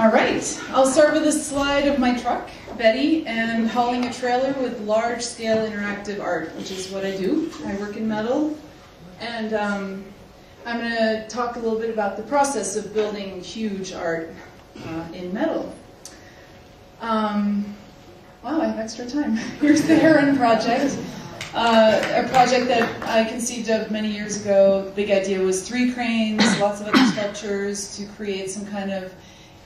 All right, I'll start with a slide of my truck, Betty, and hauling a trailer with large-scale interactive art, which is what I do. I work in metal, and I'm going to talk a little bit about the process of building huge art in metal. Wow, I have extra time. Here's the Heron project, a project that I conceived of many years ago. The big idea was 3 cranes, lots of other sculptures to create some kind of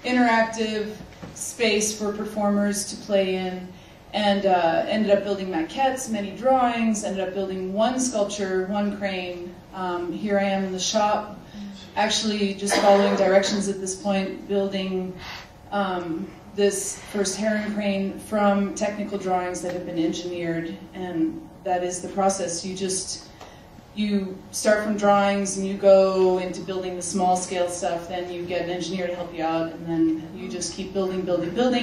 interactive space for performers to play in, and ended up building maquettes, many drawings, ended up building 1 sculpture, 1 crane. Here I am in the shop, actually just following directions at this point, building this first Heron crane from technical drawings that have been engineered, and that is the process. You start from drawings and you go into building the small scale stuff, then you get an engineer to help you out, and then you just keep building,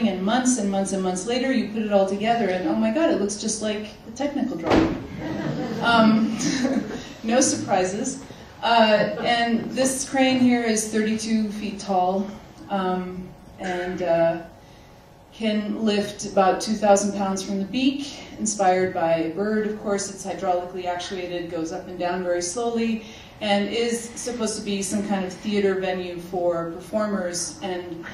and months and months and months later you put it all together and oh my god, it looks just like the technical drawing. No surprises. And this crane here is 32 feet tall and can lift about 2,000 pounds from the beak, inspired by a bird, of course. It's hydraulically actuated, goes up and down very slowly, and is supposed to be some kind of theater venue for performers. And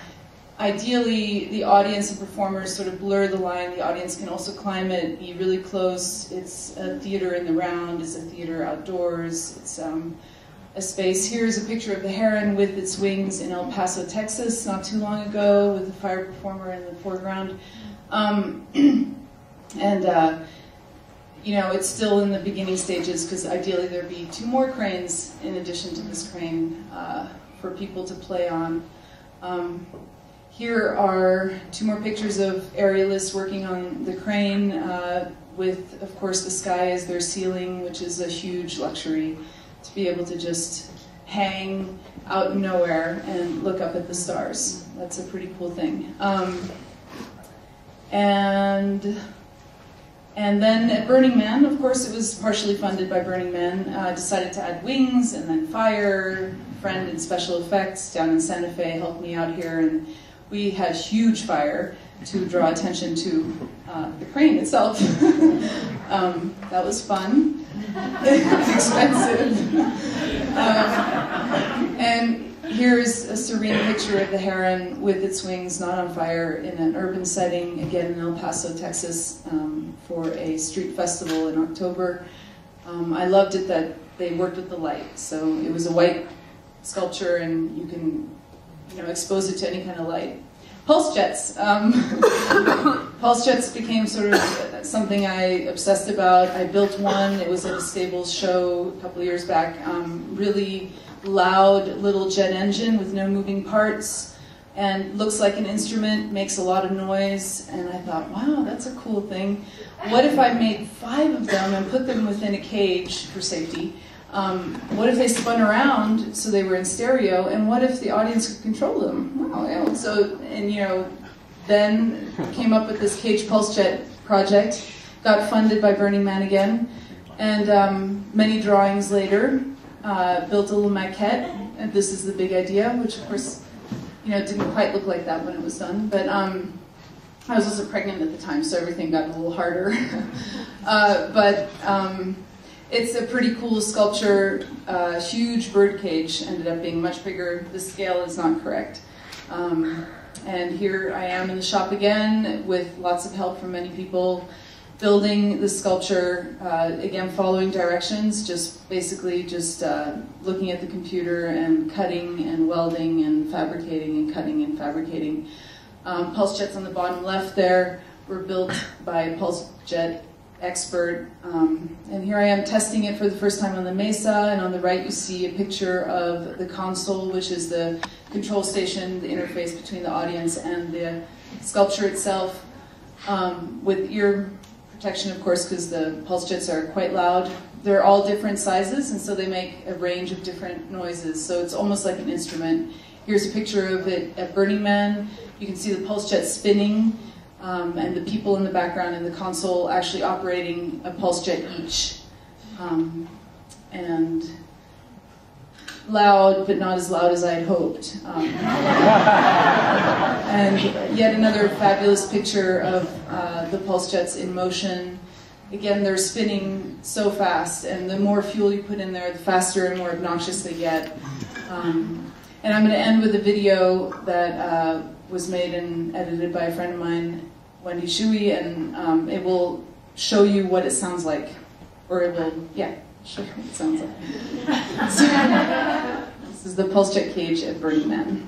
ideally, the audience and performers sort of blur the line. The audience can also climb it, be really close. It's a theater in the round, it's a theater outdoors. It's a space. Here's a picture of the Heron with its wings in El Paso, Texas, not too long ago, with a fire performer in the foreground. You know, it's still in the beginning stages because ideally there'd be 2 more cranes in addition to this crane for people to play on. Here are 2 more pictures of aerialists working on the crane with, of course, the sky as their ceiling, which is a huge luxury, to be able to just hang out in nowhere and look up at the stars. That's a pretty cool thing. And then at Burning Man, of course, it was partially funded by Burning Man, decided to add wings and then fire. A friend in special effects down in Santa Fe helped me out here, and we had huge fire to draw attention to the crane itself. That was fun. It's expensive. And here's a serene picture of the Heron with its wings not on fire in an urban setting, again in El Paso, Texas, for a street festival in October. I loved it that they worked with the light. So it was a white sculpture and you can, you know, expose it to any kind of light. Pulse jets. Pulse jets became sort of something I obsessed about. I built one. It was at a Stables show a couple of years back. Really loud little jet engine with no moving parts, and looks like an instrument, makes a lot of noise. And I thought, wow, that's a cool thing. What if I made 5 of them and put them within a cage for safety? What if they spun around so they were in stereo, and what if the audience could control them? Wow, yeah. So, and you know, then came up with this cage pulse jet project, got funded by Burning Man again, and many drawings later, built a little maquette, and this is the big idea, which of course, you know, didn't quite look like that when it was done, but I was also pregnant at the time, so everything got a little harder. It's a pretty cool sculpture. Huge bird cage, ended up being much bigger. The scale is not correct. And here I am in the shop again with lots of help from many people, building the sculpture, again following directions, basically just looking at the computer and cutting and welding and fabricating and cutting and fabricating. Pulse jets on the bottom left there were built by a pulse jet expert, and here I am testing it for the first time on the Mesa, and on the right you see a picture of the console, which is the control station, the interface between the audience and the sculpture itself, with ear protection, of course, because the pulse jets are quite loud. They're all different sizes, and so they make a range of different noises, so it's almost like an instrument. Here's a picture of it at Burning Man. You can see the pulse jet spinning, and the people in the background in the console actually operating a pulse jet each. And loud, but not as loud as I had hoped. And yet another fabulous picture of the pulse jets in motion. Again, they're spinning so fast, and the more fuel you put in there, the faster and more obnoxious they get. And I'm going to end with a video that was made and edited by a friend of mine, Wendy Shui, and it will show you what it sounds like. Or it will, yeah, show you what it sounds like. So, this is the pulse jet cage at Burning Man.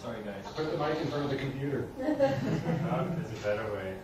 Sorry, guys. Put the mic in front of the computer. There's a better way.